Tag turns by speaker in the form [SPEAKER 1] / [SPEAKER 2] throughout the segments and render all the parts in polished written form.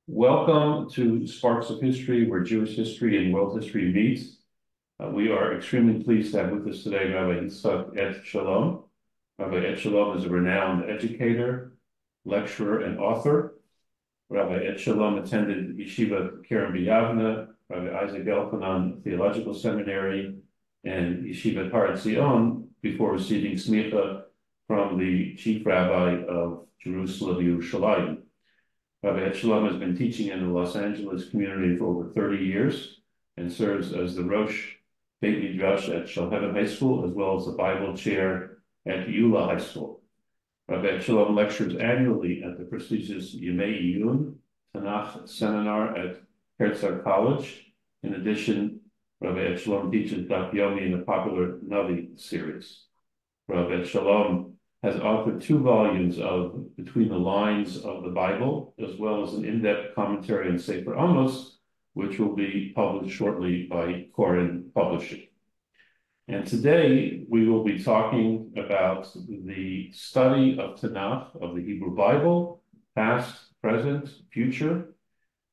[SPEAKER 1] Welcome to Sparks of History, where Jewish history and world history meet. We are extremely pleased to have with us today Rabbi Etshalom. Rabbi Etshalom is a renowned educator, lecturer, and author. Rabbi Etshalom attended Yeshivat Kerem B'Yavne, Rabbi Elhanan Theological Seminary, and Yeshivat Etzion before receiving Semicha from the Chief Rabbi of Yerushalayim. Rabbi Etshalom has been teaching in the Los Angeles community for over 30 years and serves as the Rosh Beit Midrash at Shalhevet High School, as well as the Bible chair at YULA High School. Rabbi Etshalom lectures annually at the prestigious Ymei Iyyun Tanakh Seminar at Herzog College. In addition, Rabbi Etshalom teaches Daf Yomi in the popular Navi series. Rabbi Etshalom has authored 2 volumes of Between the Lines of the Bible, as well as an in-depth commentary on Sefer Amos, which will be published shortly by Koren Publishing. And today we will be talking about the study of Tanakh, of the Hebrew Bible, past, present, future.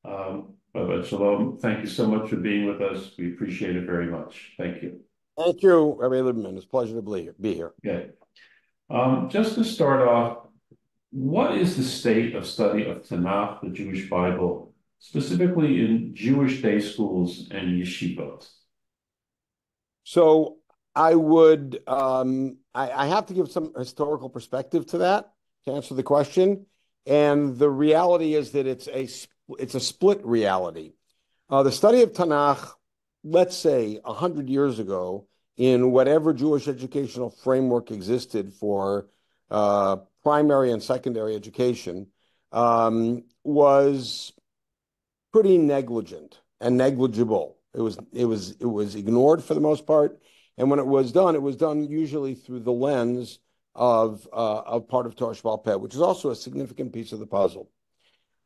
[SPEAKER 1] Rabbi Etshalom, thank you so much for being with us. We appreciate it very much. Thank you.
[SPEAKER 2] Thank you, Rabbi Lieberman. It's a pleasure to be here.
[SPEAKER 1] Okay. Just to start off, what is the state of study of Tanakh, the Jewish Bible, specifically in Jewish day schools and yeshivot?
[SPEAKER 2] So I would, I have to give some historical perspective to that to answer the question. And the reality is that it's a split reality. The study of Tanakh, let's say 100 years ago, in whatever Jewish educational framework existed for primary and secondary education, was pretty negligent and negligible. It was ignored for the most part, and when it was done usually through the lens of part of Torah Sheba'al Peh, which is also a significant piece of the puzzle.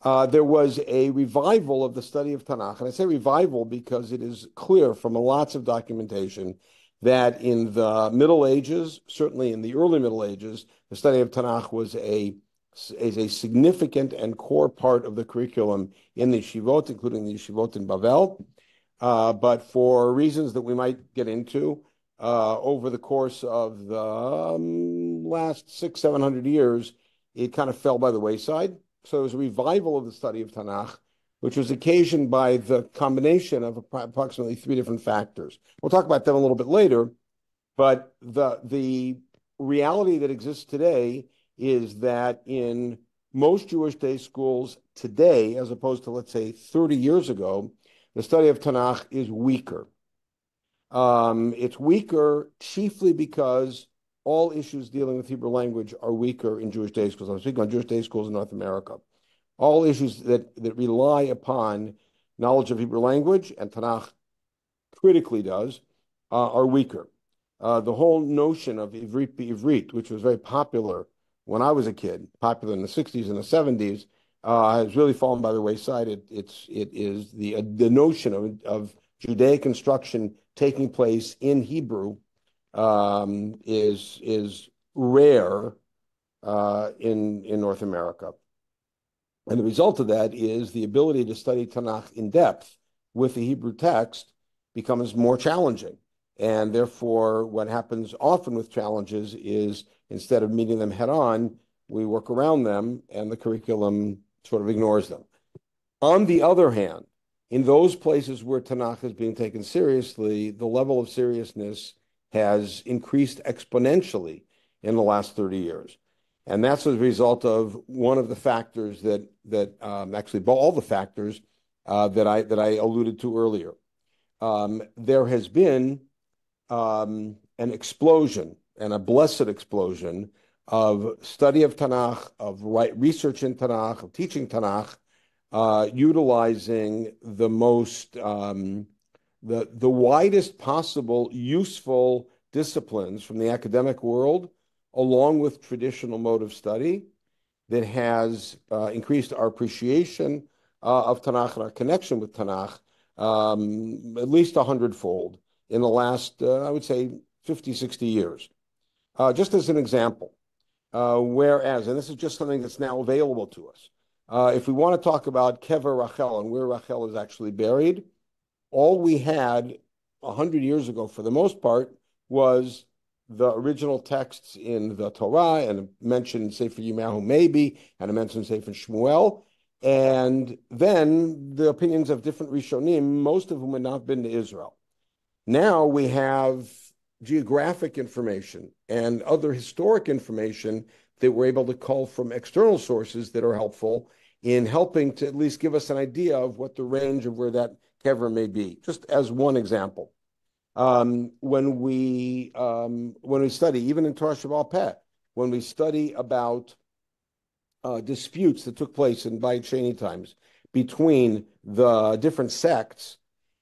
[SPEAKER 2] There was a revival of the study of Tanakh, and I say revival because it is clear from lots of documentation that in the Middle Ages, certainly in the early Middle Ages, the study of Tanakh was a significant and core part of the curriculum in the yeshivot, including the yeshivot in Bavel. But for reasons that we might get into, over the course of the last 600-700 years, it kind of fell by the wayside. So it was a revival of the study of Tanakh, which was occasioned by the combination of approximately 3 different factors. We'll talk about them a little bit later, but the reality that exists today is that in most Jewish day schools today, as opposed to, let's say, 30 years ago, the study of Tanakh is weaker. It's weaker chiefly because all issues dealing with Hebrew language are weaker in Jewish day schools. I'm speaking on Jewish day schools in North America. All issues that rely upon knowledge of Hebrew language, and Tanakh critically does, are weaker. The whole notion of Ivrit, which was very popular when I was a kid, popular in the 60s and the 70s, has really fallen by the wayside. It is the notion of Judaic instruction taking place in Hebrew is rare in North America. And the result of that is the ability to study Tanakh in depth with the Hebrew text becomes more challenging. And therefore, what happens often with challenges is instead of meeting them head on, we work around them and the curriculum sort of ignores them. On the other hand, in those places where Tanakh is being taken seriously, the level of seriousness has increased exponentially in the last 30 years. And that's as a result of one of the factors actually all the factors that I alluded to earlier. There has been an explosion, and a blessed explosion, of study of Tanakh, of research in Tanakh, of teaching Tanakh, utilizing the most the widest possible useful disciplines from the academic world, along with traditional mode of study, that has increased our appreciation of Tanakh and our connection with Tanakh at least 100-fold in the last, I would say, 50, 60 years. Just as an example, whereas, and this is just something that's now available to us, If we want to talk about Kever Rachel and where Rachel is actually buried, all we had 100 years ago, for the most part, was the original texts in the Torah and mentioned Sefer Amos maybe, and a mention Sefer Shmuel, and then the opinions of different Rishonim, most of whom had not been to Israel. Now we have geographic information and other historic information that we're able to cull from external sources that are helpful in helping to at least give us an idea of what the range of where that kever may be. Just as one example, when we study, even in Torah Shabbat Peh, when we study about disputes that took place in Beit Sheni times between the different sects,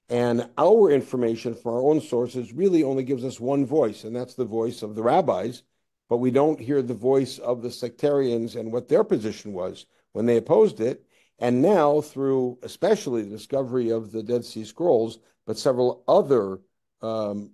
[SPEAKER 2] and our information from our own sources really only gives us one voice, and that's the voice of the rabbis, but we don't hear the voice of the sectarians and what their position was when they opposed it. And now, through especially the discovery of the Dead Sea Scrolls, but several other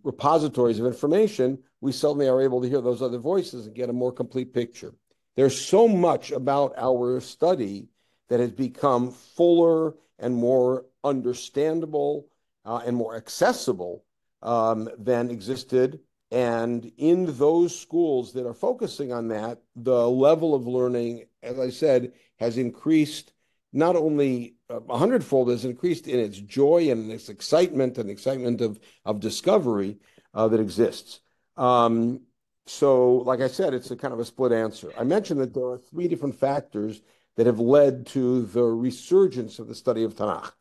[SPEAKER 2] repositories of information, we suddenly are able to hear those other voices and get a more complete picture. There's so much about our study that has become fuller and more understandable and more accessible than existed. And in those schools that are focusing on that, the level of learning, as I said, has increased not only 100-fold, has increased in its joy and its excitement and excitement of discovery that exists. So, like I said, it's a kind of a split answer. I mentioned that there are 3 different factors that have led to the resurgence of the study of Tanakh.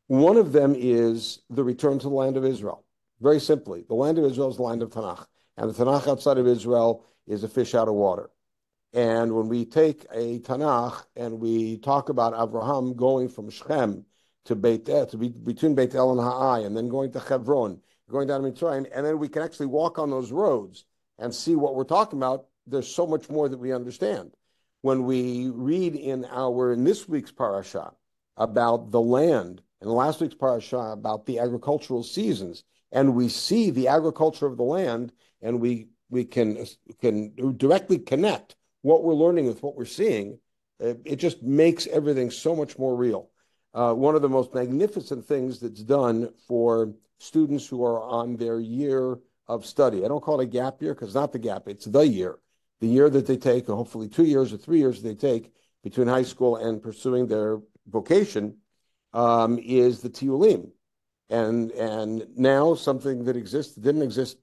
[SPEAKER 2] One of them is the return to the land of Israel. Very simply, the land of Israel is the land of Tanakh, and the Tanakh outside of Israel is a fish out of water. And when we take a Tanakh and we talk about Abraham going from Shechem to Beit El, between Beit El and Ha'ai, and then going to Hebron, going down to Mitzrayim, and then we can actually walk on those roads and see what we're talking about, there's so much more that we understand. When we read in this week's parasha about the land, and last week's parasha about the agricultural seasons, and we see the agriculture of the land, and we can directly connect what we're learning with what we're seeing, it just makes everything so much more real. One of the most magnificent things that's done for students who are on their year of study, I don't call it a gap year because it's not the gap, it's the year that they take, or hopefully 2 years or 3 years they take between high school and pursuing their vocation, is the Tiyulim. And now something that didn't exist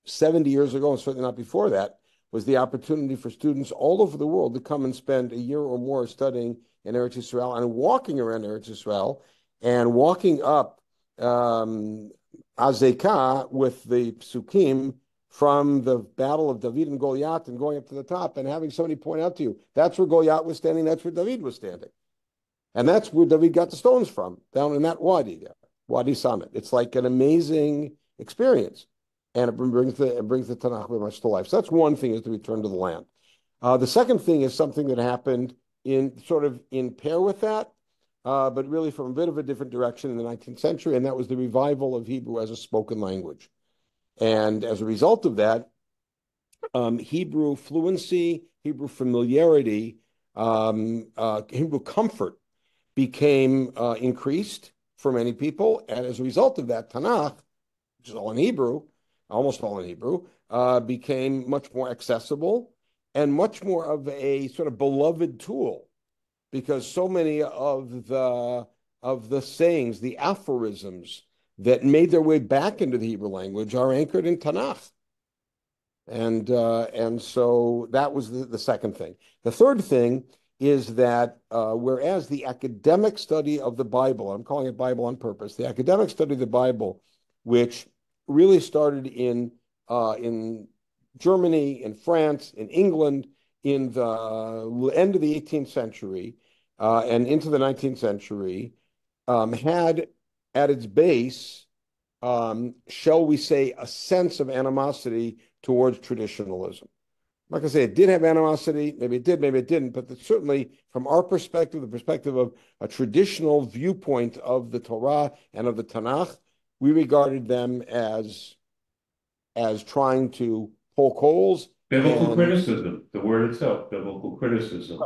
[SPEAKER 2] 70 years ago, and certainly not before that, was the opportunity for students all over the world to come and spend a year or more studying in Eretz Yisrael and walking around Eretz Yisrael and walking up Azekah with the psukim from the battle of David and Goliath and going up to the top and having somebody point out to you, that's where Goliath was standing, that's where David was standing. And that's where David got the stones from, down in that wadi there, Wadi Summit. It's like an amazing experience. And it brings the Tanakh very much to life. So that's one thing, is the return to the land. The second thing is something that happened in pair with that, but really from a bit of a different direction in the 19th century, and that was the revival of Hebrew as a spoken language. And as a result of that, Hebrew fluency, Hebrew familiarity, Hebrew comfort became increased for many people. And as a result of that, Tanakh, which is all in Hebrew, almost all in Hebrew, became much more accessible and much more of a sort of beloved tool, because so many of the sayings, the aphorisms that made their way back into the Hebrew language are anchored in Tanakh. And so that was the second thing. The third thing is that whereas the academic study of the Bible, I'm calling it Bible on purpose, the academic study of the Bible, which really started in Germany, in France, in England, in the end of the 18th century and into the 19th century, had at its base, shall we say, a sense of animosity towards traditionalism. I'm not going to say it did have animosity, maybe it did, maybe it didn't, but certainly from our perspective, the perspective of a traditional viewpoint of the Torah and of the Tanakh, we regarded them as trying to poke holes.
[SPEAKER 1] Biblical criticism, the word itself, biblical criticism.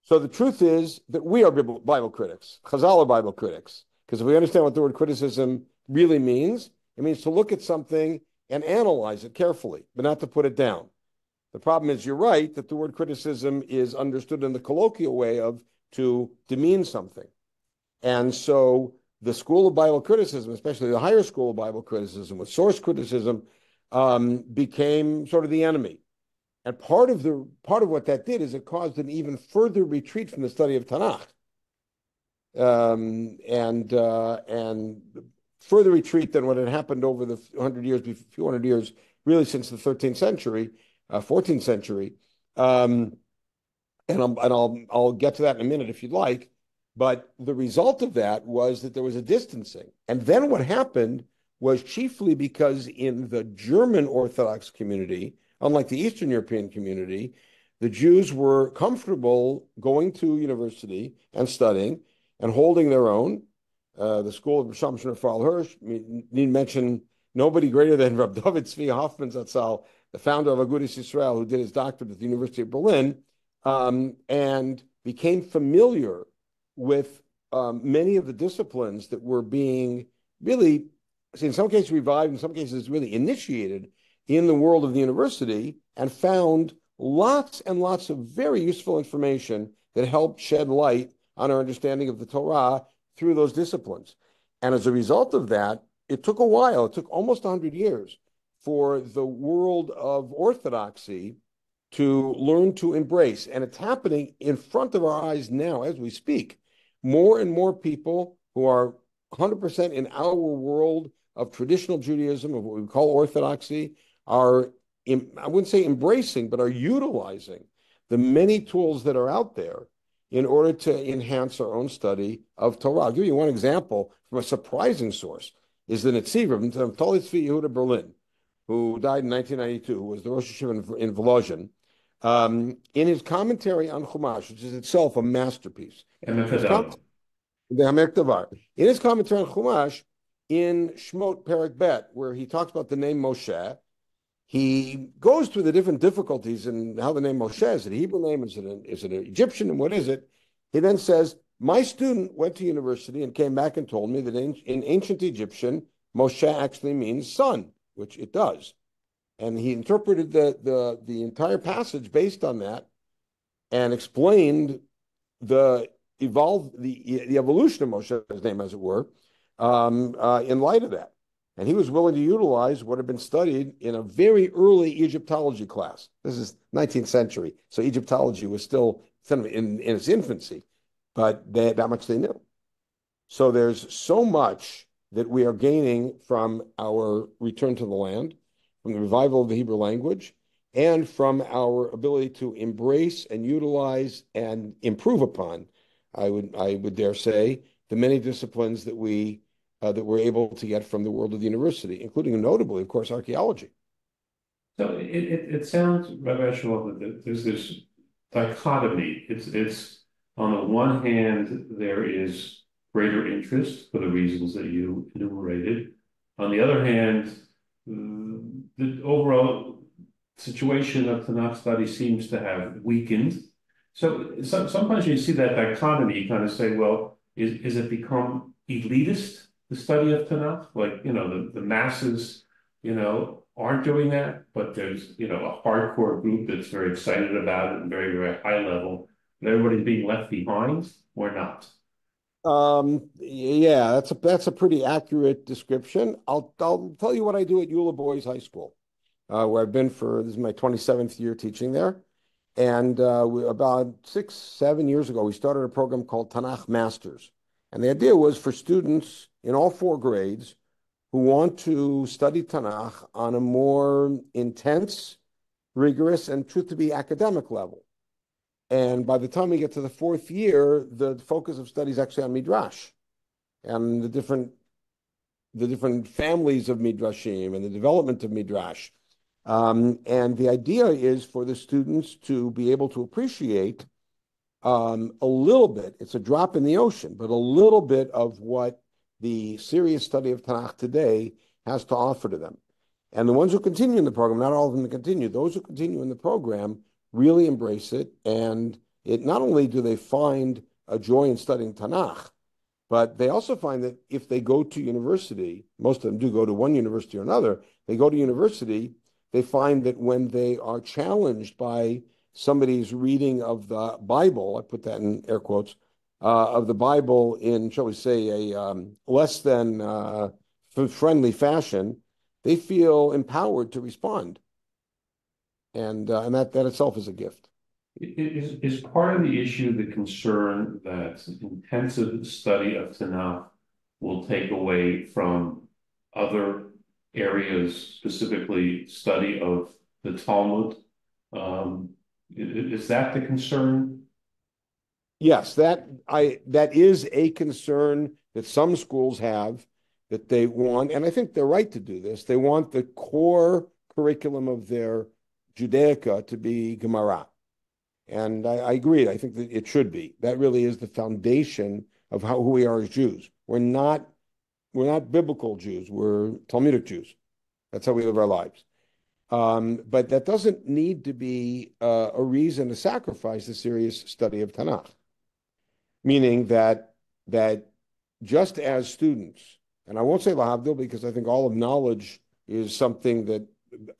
[SPEAKER 2] So the truth is that we are Bible critics. Chazal are Bible critics. Because if we understand what the word criticism really means, it means to look at something and analyze it carefully, but not to put it down. The problem is, you're right, that the word criticism is understood in the colloquial way of to demean something. And so the school of Bible criticism, especially the higher school of Bible criticism with source criticism, became sort of the enemy. And part of what that did is it caused an even further retreat from the study of Tanakh, and further retreat than what had happened over the few hundred years, really since the 13th century, 14th century. And I'll get to that in a minute if you'd like. But the result of that was that there was a distancing. And then what happened was, chiefly because in the German Orthodox community, unlike the Eastern European community, the Jews were comfortable going to university and studying and holding their own. The school of Shamshon Raphael Hirsch, need mention nobody greater than Rab David Tzvi Hoffman Zatzal, the founder of Agudas Yisrael, who did his doctorate at the University of Berlin, and became familiar with many of the disciplines that were being really, in some cases revived, in some cases really initiated in the world of the university, and found lots and lots of very useful information that helped shed light on our understanding of the Torah through those disciplines. And as a result of that, it took a while, it took almost 100 years for the world of orthodoxy to learn to embrace. And it's happening in front of our eyes now as we speak. More and more people who are 100% in our world of traditional Judaism, of what we call orthodoxy, are, I wouldn't say embracing, but are utilizing the many tools that are out there in order to enhance our own study of Torah. I'll give you one example from a surprising source, is the Netziv of Naftali Tzvi Yehuda Berlin, who died in 1992, who was the Rosh Yeshiva in Volozhin, in his commentary on Chumash, which is itself a masterpiece. In his commentary on Chumash, in Shmot Perek Bet, where he talks about the name Moshe, he goes through the different difficulties and how the name Moshe, is it a Hebrew name, is it an Egyptian, and what is it? He then says, my student went to university and came back and told me that in ancient Egyptian, Moshe actually means son, which it does. And he interpreted the entire passage based on that and explained the evolution of Moshe's name, as it were, in light of that. And he was willing to utilize what had been studied in a very early Egyptology class. This is 19th century, so Egyptology was still in its infancy, but that much they knew. So there's so much that we are gaining from our return to the land, from the revival of the Hebrew language, and from our ability to embrace and utilize and improve upon, I would dare say, the many disciplines that we're able to get from the world of the university, including notably, of course, archaeology.
[SPEAKER 1] So it sounds, Rabbi Etshalom, that there's this dichotomy. It's on the one hand, there is greater interest for the reasons that you enumerated. On the other hand, the overall situation of Tanakh study seems to have weakened. So sometimes you see that dichotomy, you kind of say, well, is it become elitist, the study of Tanakh? Like, the masses, aren't doing that, but there's, a hardcore group that's very excited about it and very, very high level, and everybody's being left behind, or not?
[SPEAKER 2] Yeah, that's a pretty accurate description. I'll tell you what I do at YULA Boys High School, where I've been this is my 27th year teaching there. And about 6, 7 years ago, we started a program called Tanakh Masters. And the idea was for students in all 4 grades who want to study Tanakh on a more intense, rigorous, and truth-to-be academic level. And by the time we get to the 4th year, the focus of study is actually on Midrash and the different families of Midrashim and the development of Midrash. And the idea is for the students to be able to appreciate a little bit, it's a drop in the ocean, but a little bit of what the serious study of Tanakh today has to offer to them. And the ones who continue in the program, not all of them continue, those who continue in the program really embrace it and not only do they find a joy in studying Tanakh, but they also find that if they go to university, most of them do go to one university or another, they go to university, they find that when they are challenged by somebody's reading of the Bible, I put that in air quotes, of the Bible in, shall we say, a less than friendly fashion, they feel empowered to respond. And that itself is a gift.
[SPEAKER 1] Is part of the issue the concern that intensive study of Tanakh will take away from other areas, specifically study of the Talmud? Is that the concern?
[SPEAKER 2] Yes, that is a concern that some schools have, that they want, and I think they're right to do this. They want the core curriculum of their Judaica to be Gemara. And I agree. I think that it should be. That really is the foundation of who we are as Jews. We're not biblical Jews. We're Talmudic Jews. That's how we live our lives. But that doesn't need to be a reason to sacrifice the serious study of Tanakh. Meaning that just as students, and I won't say lahavdil because I think all of knowledge is something that,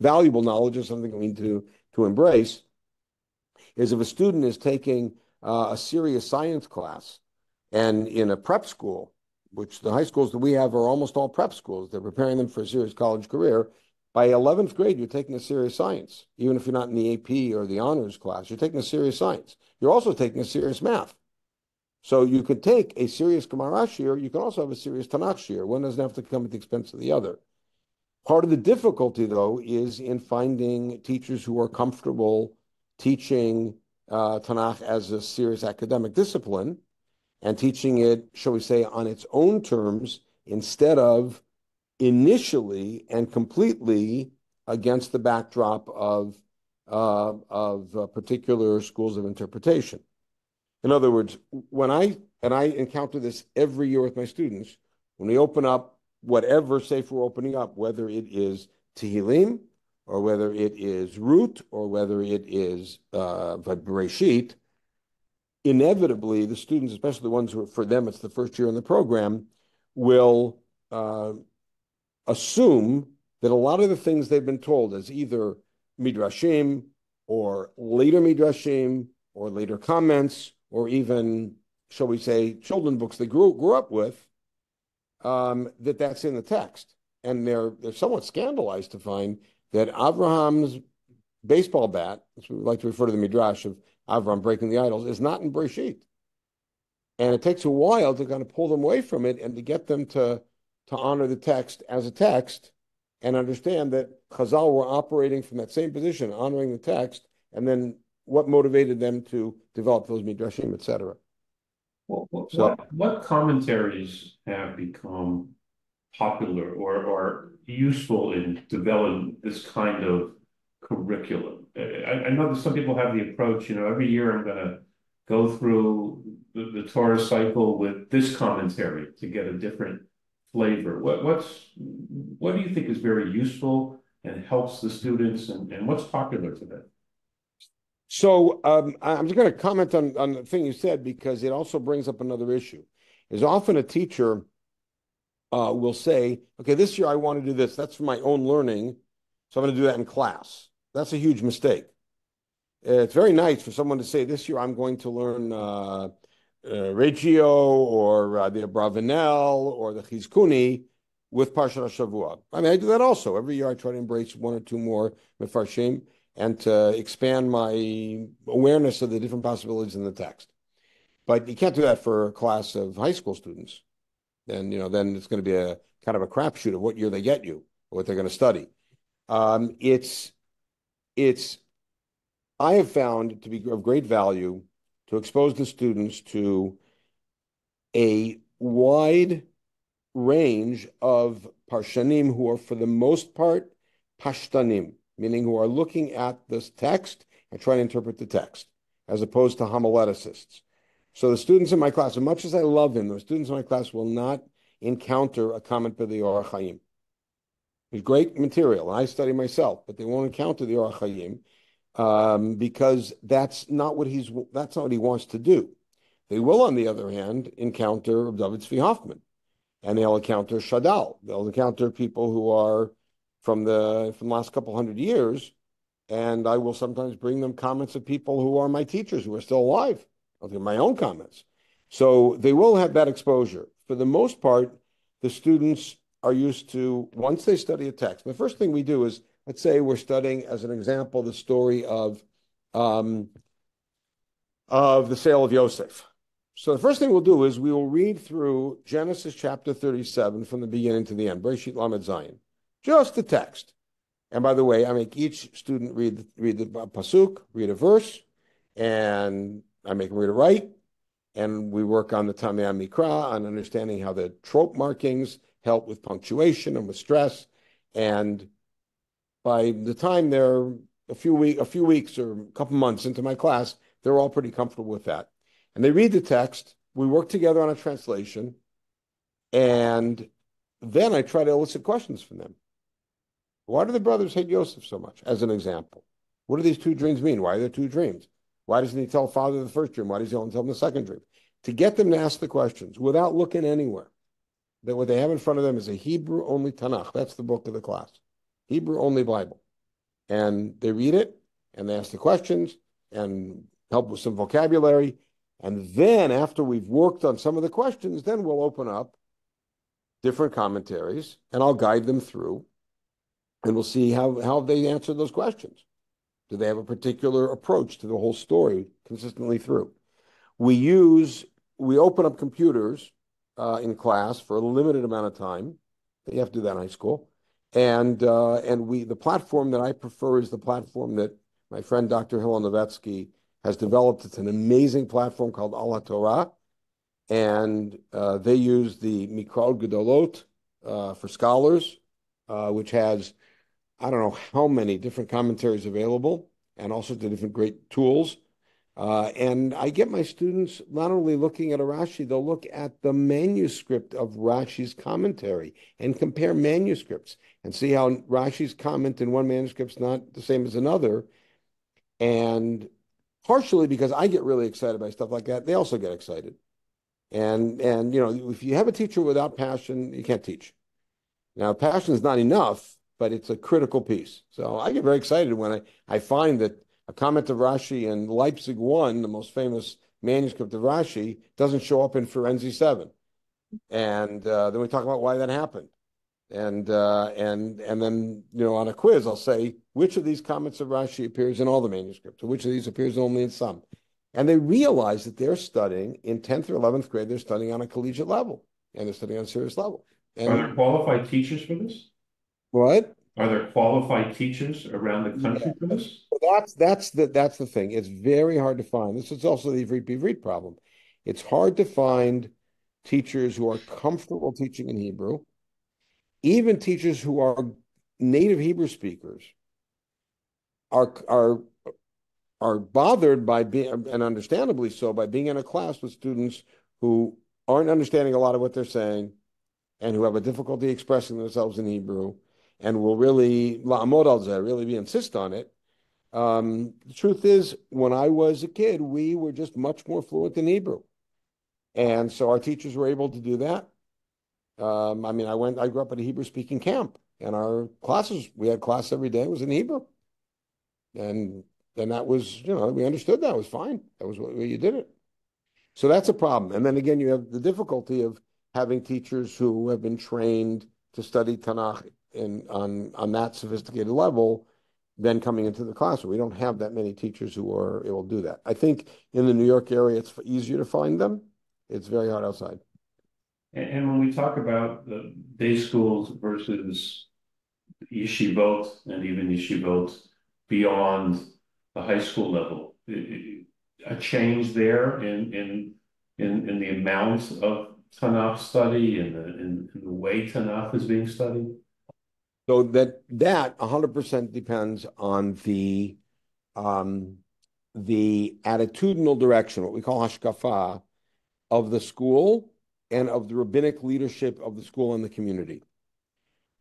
[SPEAKER 2] valuable knowledge is something we need to embrace, is if a student is taking a serious science class and in a prep school, which the high schools that we have are almost all prep schools, they're preparing them for a serious college career. By 11th grade, you're taking a serious science. Even if you're not in the AP or the honors class, you're taking a serious science. You're also taking a serious math. So you could take a serious Gemara shiur, you can also have a serious Tanakh shiur. One doesn't have to come at the expense of the other. Part of the difficulty, though, is in finding teachers who are comfortable teaching Tanakh as a serious academic discipline and teaching it, shall we say, on its own terms instead of initially and completely against the backdrop of particular schools of interpretation. In other words, when I encounter this every year with my students, when we open up whatever sefer we're opening up, whether it is Tehillim, or whether it is Ruth, or whether it is Bereshit, inevitably the students, especially the ones who, for them, it's the first year in the program, will assume that a lot of the things they've been told as either midrashim or later midrashim or later comments or even, shall we say, children books they grew up with, that's in the text. And they're somewhat scandalized to find that Abraham's baseball bat, which we like to refer to the midrash of Abraham breaking the idols, is not in Bereshit. And it takes a while to kind of pull them away from it and to get them to honor the text as a text and understand that Chazal were operating from that same position, honoring the text, and then what motivated them to develop those midrashim, etc.
[SPEAKER 1] What commentaries have become popular or useful in developing this kind of curriculum? I know that some people have the approach, every year I'm going to go through the Torah cycle with this commentary to get a different flavor. What do you think is very useful and helps the students, and what's popular today?
[SPEAKER 2] So I'm just going to comment on the thing you said because it also brings up another issue. Is often a teacher will say, okay, this year I want to do this. That's for my own learning, so I'm going to do that in class. That's a huge mistake. It's very nice for someone to say, this year I'm going to learn Regio or the Abravanel or the Chizkuni with Parshat Shavua. I mean, I do that also. Every year I try to embrace one or two more Mefarshim and to expand my awareness of the different possibilities in the text. But you can't do that for a class of high school students. Then, then it's going to be a kind of a crapshoot of what year they get you or what they're going to study. I have found to be of great value to expose the students to a wide range of parshanim who are, for the most part, pashtanim, meaning who are looking at this text and trying to interpret the text, as opposed to homileticists. So the students in my class, as much as I love them, the students in my class will not encounter a comment by the Orach Chaim. It's great material, and I study myself, but they won't encounter the Orach Chaim. because that's not what he wants to do. They will, on the other hand, encounter David Zvi Hoffman, and they'll encounter Shadal. They'll encounter people who are from the last couple hundred years, and I will sometimes bring them comments of people who are my teachers who are still alive. I'll do my own comments. So they will have that exposure. For the most part, the students are used to, once they study a text, the first thing we do is, let's say we're studying, as an example, the story of the sale of Yosef. So the first thing we'll do is we will read through Genesis chapter 37 from the beginning to the end, Bereshit Lamed Zayin, just the text. And by the way, I make each student read the pasuk, read a verse, and I make them read it right. And we work on the Tamei Mikra, on understanding how the trope markings help with punctuation and with stress. And by the time they're a few weeks or a couple months into my class, they're all pretty comfortable with that. And they read the text, we work together on a translation, and then I try to elicit questions from them. Why do the brothers hate Yosef so much, as an example? What do these two dreams mean? Why are there two dreams? Why doesn't he tell father the first dream? Why does he only tell him the second dream? To get them to ask the questions without looking anywhere. That what they have in front of them is a Hebrew-only Tanakh. That's the book of the class. Hebrew-only Bible. And they read it, and they ask the questions, and help with some vocabulary. And then after we've worked on some of the questions, then we'll open up different commentaries, and I'll guide them through, and we'll see how they answer those questions. Do they have a particular approach to the whole story consistently through? We open up computers in class for a limited amount of time. You have to do that in high school. And the platform that I prefer is the platform that my friend Dr. Hillel Novetzky has developed. It's an amazing platform called Al Torah, and they use the Mikrot Gedolot for scholars, which has, I don't know how many different commentaries available, and also the different great tools. And I get my students not only looking at a Rashi, they'll look at the manuscript of Rashi's commentary and compare manuscripts and see how Rashi's comment in one manuscript is not the same as another. And partially because I get really excited by stuff like that, they also get excited. And if you have a teacher without passion, you can't teach. Now, passion is not enough, but it's a critical piece. So I get very excited when I find that a comment of Rashi in Leipzig 1, the most famous manuscript of Rashi, doesn't show up in Firenze 7. And then we talk about why that happened. And then, on a quiz, I'll say, which of these comments of Rashi appears in all the manuscripts, or which of these appears only in some? And they realize that they're studying in 10th or 11th grade, they're studying on a collegiate level, and they're studying on a serious level. And
[SPEAKER 1] are there qualified teachers for this?
[SPEAKER 2] What?
[SPEAKER 1] Are there qualified teachers around the country for this?
[SPEAKER 2] That's the thing. It's very hard to find. This is also the Ivrit Bivrit problem. It's hard to find teachers who are comfortable teaching in Hebrew. Even teachers who are native Hebrew speakers are bothered by being, and understandably so, by being in a class with students who aren't understanding a lot of what they're saying and who have a difficulty expressing themselves in Hebrew and will really really insist on it. The truth is, when I was a kid, we were just much more fluent in Hebrew. And so our teachers were able to do that. I grew up at a Hebrew speaking camp, and we had class every day, was in Hebrew. And that was, we understood that was fine. That was what you did it. So that's a problem. And then again, you have the difficulty of having teachers who have been trained to study Tanakh on that sophisticated level, then coming into the classroom. We don't have that many teachers who are able to do that. I think in the New York area, it's easier to find them. It's very hard outside.
[SPEAKER 1] And when we talk about the day schools versus yeshivot and even yeshivot beyond the high school level, a change there in the amount of Tanakh study and the way Tanakh is being studied?
[SPEAKER 2] So that 100% depends on the attitudinal direction, what we call hashkafa, of the school and of the rabbinic leadership of the school and the community.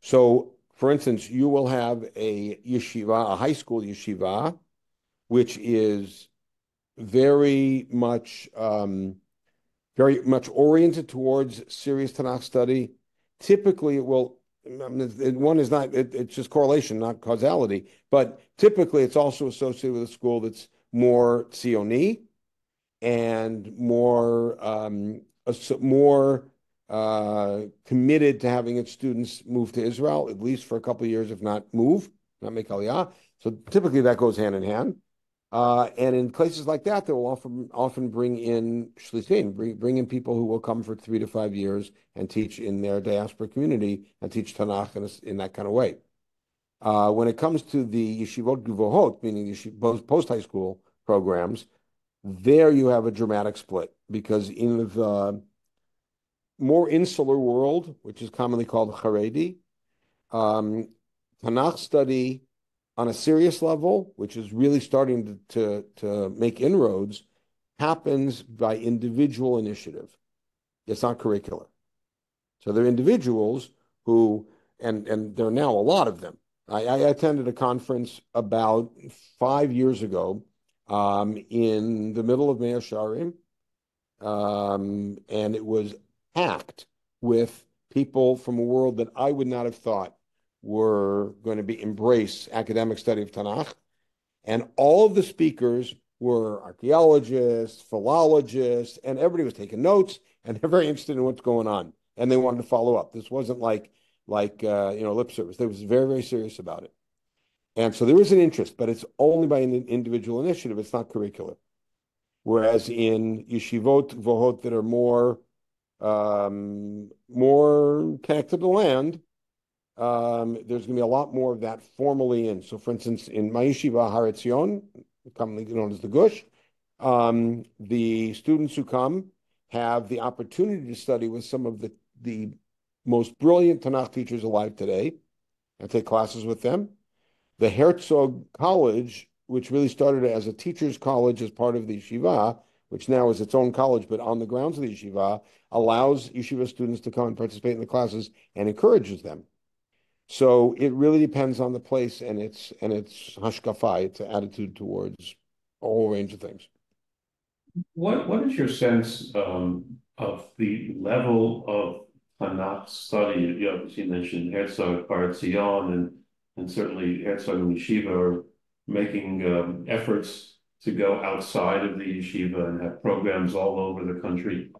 [SPEAKER 2] So, for instance, you will have a yeshiva, a high school yeshiva, which is very much oriented towards serious Tanakh study. Typically, it will. One is not. It's just correlation, not causality. But typically, it's also associated with a school that's more Tzioni and more committed to having its students move to Israel, at least for a couple of years, if not not make aliyah. So typically that goes hand in hand. And in places like that, they will often bring in shlichim, bring in people who will come for 3 to 5 years and teach in their diaspora community and teach Tanakh in that kind of way. When it comes to the yeshivot gvuhot, meaning post-high school programs, there you have a dramatic split, because in the more insular world, which is commonly called Haredi, Tanakh study on a serious level, which is really starting to make inroads, happens by individual initiative. It's not curricular. So there are individuals who, and there are now a lot of them. I attended a conference about 5 years ago in the middle of Mea Shearim, and it was packed with people from a world that I would not have thought were going to embrace academic study of Tanakh. And all of the speakers were archaeologists, philologists, and everybody was taking notes, and they're very interested in what's going on, and they wanted to follow up. This wasn't like lip service. They was very, very serious about it. And so there is an interest, but it's only by an individual initiative. It's not curricular. Whereas in yeshivot vohot that are more connected to the land, there's going to be a lot more of that formally in. So, for instance, in my yeshiva, Har Etzion, commonly known as the Gush, the students who come have the opportunity to study with some of the most brilliant Tanakh teachers alive today and take classes with them. The Herzog College, which really started as a teacher's college as part of the yeshiva, which now is its own college, but on the grounds of the yeshiva, allows yeshiva students to come and participate in the classes and encourages them. So it really depends on the place and its hashkafa, its attitude towards a whole range of things.
[SPEAKER 1] What is your sense of the level of Tanakh study? You obviously mentioned Herzog, Etzion, and certainly Herzog and Yeshiva are making efforts to go outside of the yeshiva and have programs all over the country.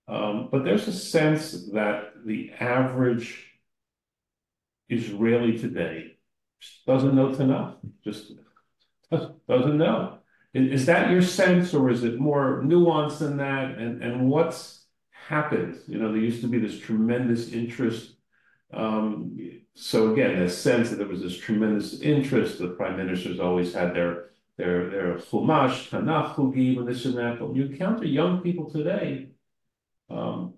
[SPEAKER 1] But there's a sense that the average Israeli today just doesn't know Tanakh, just doesn't know. Is that your sense, or is it more nuanced than that? And what's happened? There used to be this tremendous interest. So again, a sense that there was this tremendous interest. The prime ministers always had their chumash, Tanakh chugim, and this and that. But when you encounter young people today,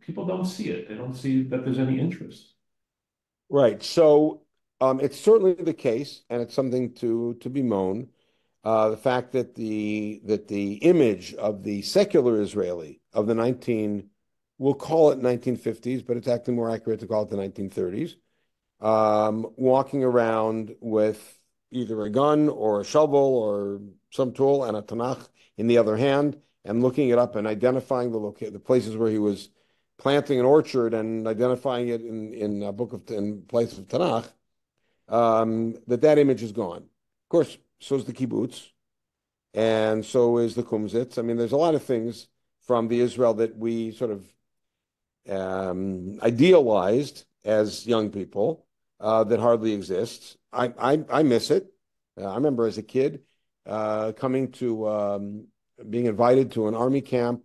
[SPEAKER 1] people don't see it. They don't see that there's any interest.
[SPEAKER 2] Right. So it's certainly the case, and it's something to bemoan. The fact that the image of the secular Israeli of we'll call it 1950s, but it's actually more accurate to call it the 1930s, walking around with either a gun or a shovel or some tool and a Tanakh in the other hand, and looking it up and identifying the places where he was planting an orchard and identifying it in a book in place of Tanakh, that image is gone. Of course, so is the kibbutz, and so is the kumzitz. I mean, there's a lot of things from the Israel that we sort of idealized as young people that hardly exists. I miss it. I remember as a kid coming to being invited to an army camp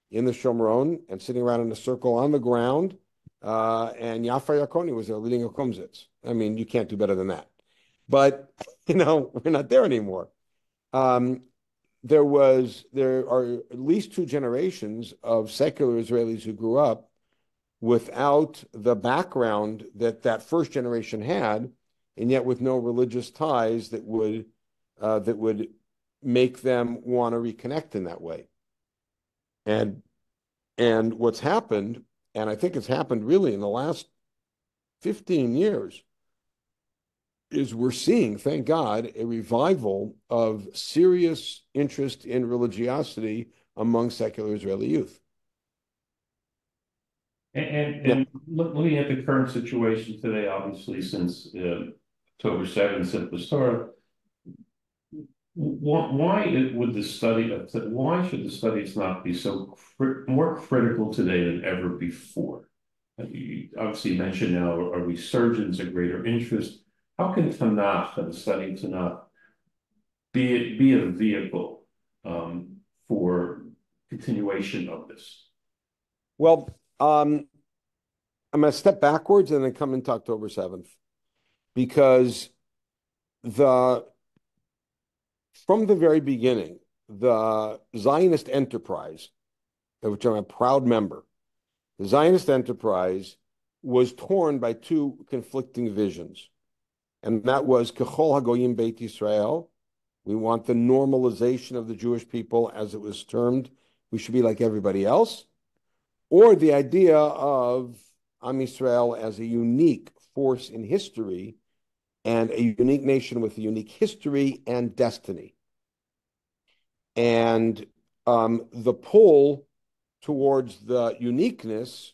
[SPEAKER 2] in the Shomron and sitting around in a circle on the ground, and Yafar Yakoni was there leading a kumzitz. I mean, you can't do better than that. But we're not there anymore. There are at least 2 generations of secular Israelis who grew up without the background that first generation had, and yet with no religious ties that would make them want to reconnect in that way. And what's happened, and I think it's happened really in the last 15 years, is we're seeing, thank God, a revival of serious interest in religiosity among secular Israeli youth.
[SPEAKER 1] And looking at the current situation today, obviously, since October 7th, since the start, why would the study of why should the studies not be so more critical today than ever before? You obviously mentioned now a resurgence, a greater interest. How can Tanakh and the study of Tanakh be a vehicle for continuation of this?
[SPEAKER 2] Well, I'm going to step backwards and then come into October 7th, because from the very beginning, the Zionist enterprise, of which I'm a proud member, the Zionist enterprise was torn by two conflicting visions. And that was Kechol HaGoyim Beit Yisrael. We want the normalization of the Jewish people, as it was termed. We should be like everybody else. Or the idea of Am Yisrael as a unique force in history and a unique nation with a unique history and destiny. And the pull towards the uniqueness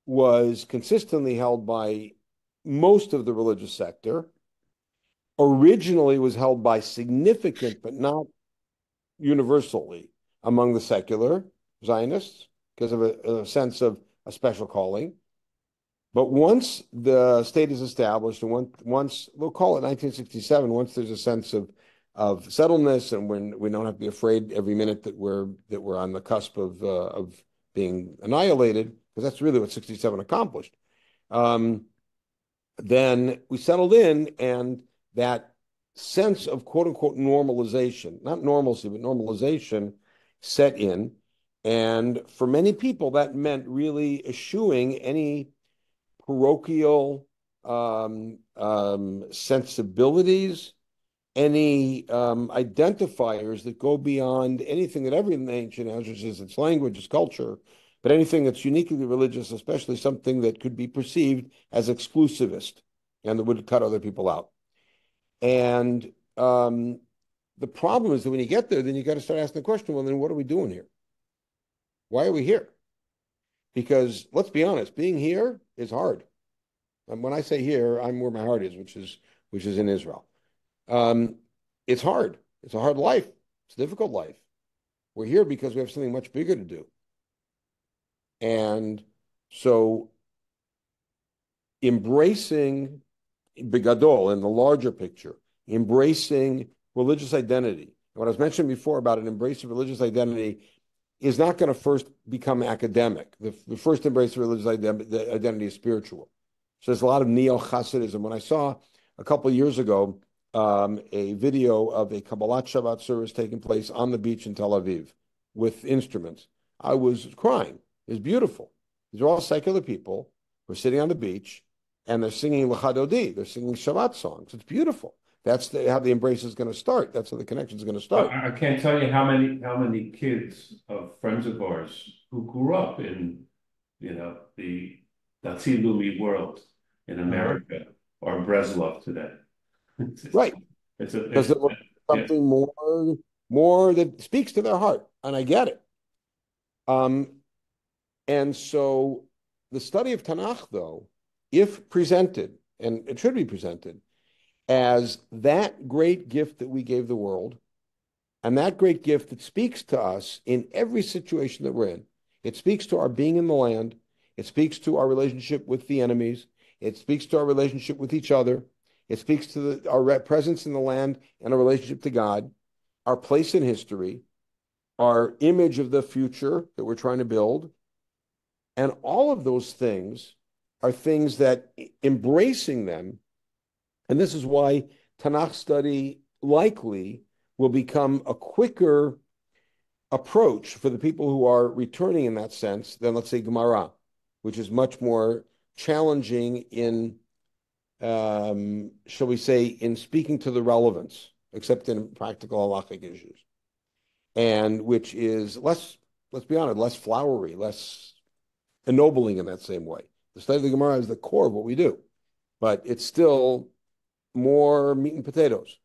[SPEAKER 2] was consistently held by most of the religious sector. Originally was held by significant, but not universally, among the secular Zionists, because of a sense of a special calling. But once the state is established, and once we'll call it 1967, once there's a sense of settledness, and when we don't have to be afraid every minute that we're on the cusp of being annihilated, because that's really what 67 accomplished. Then we settled in, and that sense of quote unquote normalization, not normalcy, but normalization set in. And for many people, that meant really eschewing any parochial sensibilities, any identifiers that go beyond anything that every nation has, which is its language, its culture, but anything that's uniquely religious, especially something that could be perceived as exclusivist and that would cut other people out. And the problem is that when you get there, then you got to start asking the question, well, then what are we doing here? Why are we here? Because let's be honest, being here is hard. And when I say here, I'm where my heart is, which is in Israel. It's hard. It's a hard life. It's a difficult life. We're here because we have something much bigger to do. And so embracing Bigadol in the larger picture, embracing religious identity. And what I was mentioning before about an embrace of religious identity is not going to first become academic. The first embrace of religious identity is spiritual. So there's a lot of neo-Hasidism. When I saw a couple of years ago a video of a Kabbalat Shabbat service taking place on the beach in Tel Aviv with instruments, I was crying. It's beautiful. These are all secular people who are sitting on the beach, and they're singing L'Chadodi. They're singing Shabbat songs. It's beautiful. That's how the embrace is going to start. That's how the connection is going to start.
[SPEAKER 1] I can't tell you how many kids of friends of ours who grew up in, the Dati world in America are Breslov today.
[SPEAKER 2] Right. Because there was something more that speaks to their heart, and I get it. And so the study of Tanakh, though, if presented, and it should be presented, as that great gift that we gave the world, and that great gift that speaks to us in every situation that we're in. It speaks to our being in the land. It speaks to our relationship with the enemies. It speaks to our relationship with each other. It speaks to our presence in the land and our relationship to God, our place in history, our image of the future that we're trying to build. And all of those things are things that embracing them, and this is why Tanakh study likely will become a quicker approach for the people who are returning in that sense than, let's say, Gemara, which is much more challenging in, shall we say, in speaking to the relevance, except in practical halachic issues, and which is less, let's be honest, less flowery, less ennobling in that same way. The study of the Gemara is the core of what we do, but it's still more meat and potatoes.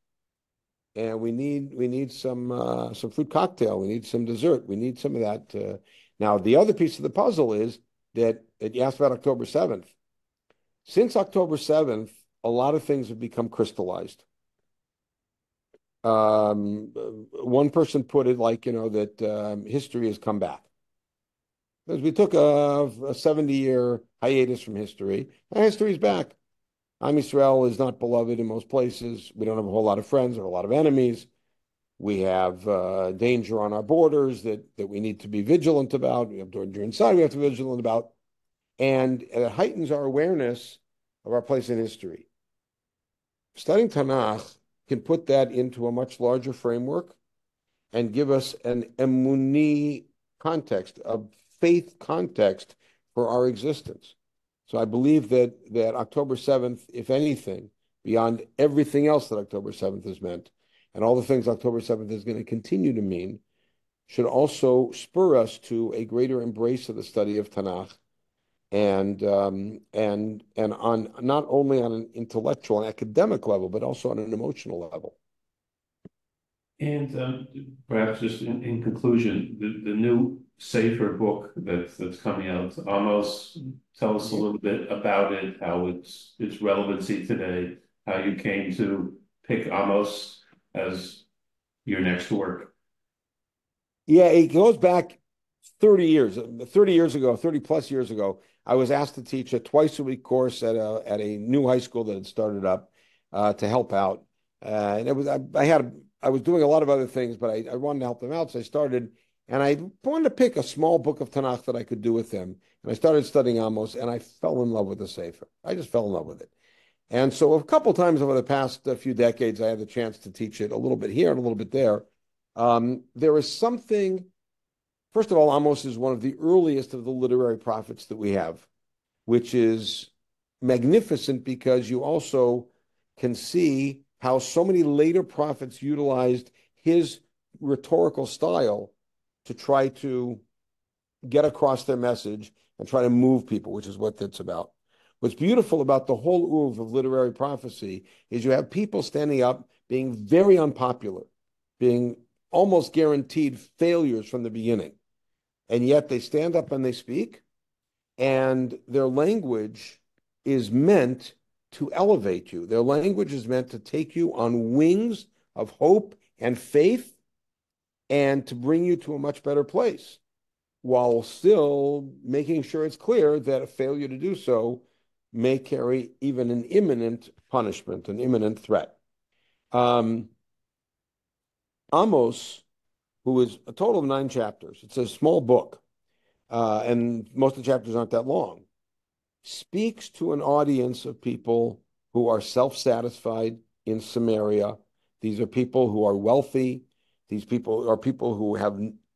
[SPEAKER 2] And we need some fruit cocktail. We need some dessert. We need some of that. Now, the other piece of the puzzle is that you asked about October 7th. Since October 7th, a lot of things have become crystallized. One person put it like, that history has come back. Because we took a 70-year hiatus from history, and history's back. Am Yisrael is not beloved in most places. We don't have a whole lot of friends or a lot of enemies. We have danger on our borders that we need to be vigilant about. We have danger inside we have to be vigilant about. And it heightens our awareness of our place in history. Studying Tanakh can put that into a much larger framework and give us an emuni context, a faith context for our existence. So I believe that October 7th, if anything, beyond everything else that October 7th has meant, and all the things October 7th is going to continue to mean, should also spur us to a greater embrace of the study of Tanakh, and on not only on an intellectual and academic level, but also on an emotional level.
[SPEAKER 1] And perhaps just in conclusion, the new Sefer book that's coming out, Amos, tell us a little bit about it, how its relevancy today, how you came to pick Amos as your next work.
[SPEAKER 2] Yeah, it goes back 30 years. 30 years ago, 30 plus years ago, I was asked to teach a twice-a-week course at a new high school that had started up to help out. And it was I was doing a lot of other things, but I wanted to help them out, so I started. And I wanted to pick a small book of Tanakh that I could do with them. And I started studying Amos, and I fell in love with the Sefer. I just fell in love with it. And so a couple times over the past few decades, I had the chance to teach it a little bit here and a little bit there. There is something, first of all, Amos is one of the earliest of the literary prophets that we have, which is magnificent because you also can see how so many later prophets utilized his rhetorical style to try to get across their message and try to move people, which is what that's about. What's beautiful about the whole oeuvre of literary prophecy is you have people standing up being very unpopular, being almost guaranteed failures from the beginning. And yet they stand up and they speak, and their language is meant to elevate you. Their language is meant to take you on wings of hope and faith and to bring you to a much better place, while still making sure it's clear that a failure to do so may carry even an imminent punishment, an imminent threat. Amos, who is a total of 9 chapters, it's a small book, and most of the chapters aren't that long, speaks to an audience of people who are self-satisfied in Samaria. These are people who are wealthy. These people are people who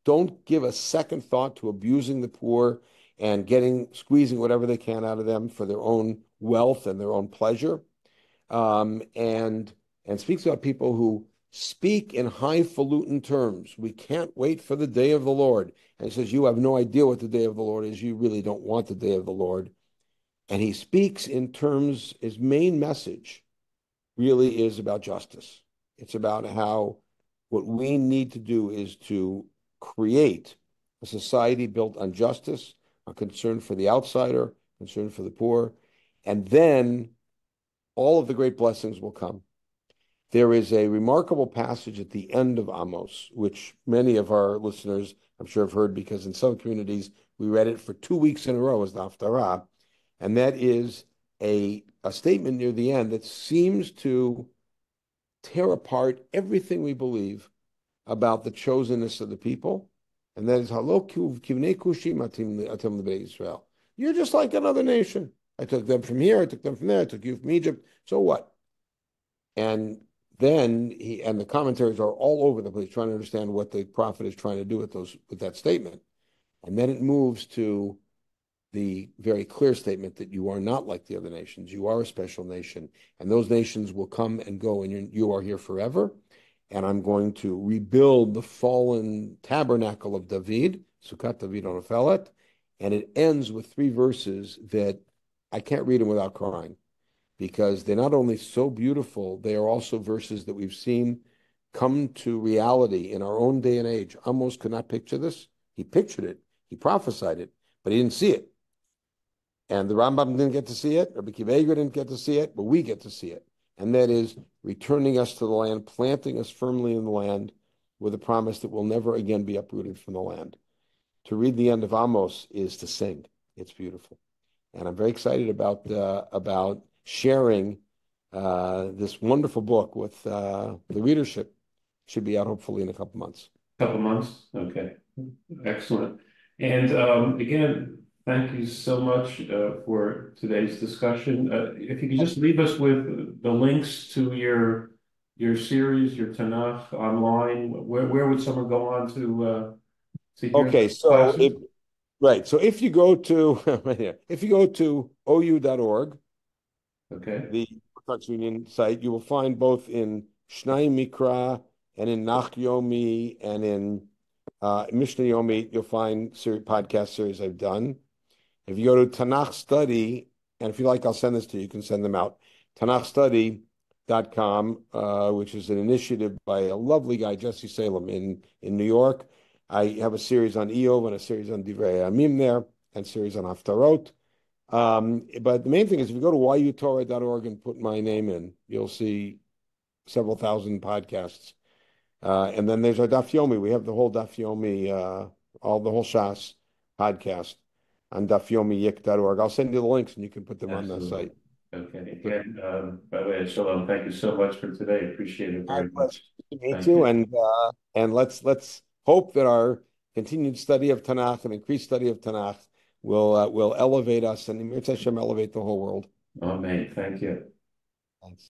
[SPEAKER 2] don't give a second thought to abusing the poor and squeezing whatever they can out of them for their own wealth and their own pleasure. And speaks about people who speak in highfalutin terms. We can't wait for the day of the Lord. And he says, you have no idea what the day of the Lord is. You really don't want the day of the Lord. And he speaks in terms, his main message really is about justice. It's about how what we need to do is to create a society built on justice, a concern for the outsider, concern for the poor, and then all of the great blessings will come. There is a remarkable passage at the end of Amos, which many of our listeners, I'm sure, have heard, because in some communities, we read it for 2 weeks in a row as the Haftarah. And that is a statement near the end that seems to tear apart everything we believe about the chosenness of the people. And that is, Israel. You're just like another nation. I took them from here, I took them from there, I took you from Egypt. So what? And then the commentaries are all over the place trying to understand what the prophet is trying to do with that statement. And then it moves to the very clear statement that you are not like the other nations. You are a special nation, and those nations will come and go, and you are here forever. And I'm going to rebuild the fallen tabernacle of David, Sukkot David Onofelet, and it ends with 3 verses that I can't read them without crying. because they're not only so beautiful, they are also verses that we've seen come to reality in our own day and age. Amos could not picture this. He pictured it, he prophesied it, but he didn't see it. And the Rambam didn't get to see it, Rabbi Akiva Eiger didn't get to see it, but we get to see it. And that is returning us to the land, planting us firmly in the land with a promise that we'll never again be uprooted from the land. To read the end of Amos is to sing. It's beautiful. And I'm very excited about sharing this wonderful book with the readership. Should be out hopefully in a couple months.
[SPEAKER 1] Couple months? Okay. Excellent. And again, thank you so much for today's discussion. If you could just leave us with the links to your series, your Tanakh online, where would someone go on to hear
[SPEAKER 2] Okay, so
[SPEAKER 1] classes?
[SPEAKER 2] right. So if you go to ou.org,
[SPEAKER 1] Okay.
[SPEAKER 2] the Orthodox Union site, you will find both in Shnai Mikra and in Nach Yomi and in Mishnah Yomi, you'll find podcast series I've done. If you go to Tanakh Study, and if you like, I'll send this to you. You can send them out. TanachStudy.com, which is an initiative by a lovely guy, Jesse Salem, in New York. I have a series on Eov and a series on Divrei Amim there, and a series on Haftarot. But the main thing is, if you go to yutorah.org and put my name in, you'll see several thousand podcasts. And then there's our Daf Yomi. We have the whole Daf Yomi, the whole Shas podcast on dafyomiyik.org. I'll send you the links and you can put them on the site.
[SPEAKER 1] Okay. Again, Rabbi Etshalom, thank you so much for today. Appreciate it very much.
[SPEAKER 2] Thank you. And let's hope that our continued study of Tanakh and increased study of Tanakh will elevate us and Emir Hashem elevate the whole world.
[SPEAKER 1] Amen. Thank you.
[SPEAKER 2] Thanks.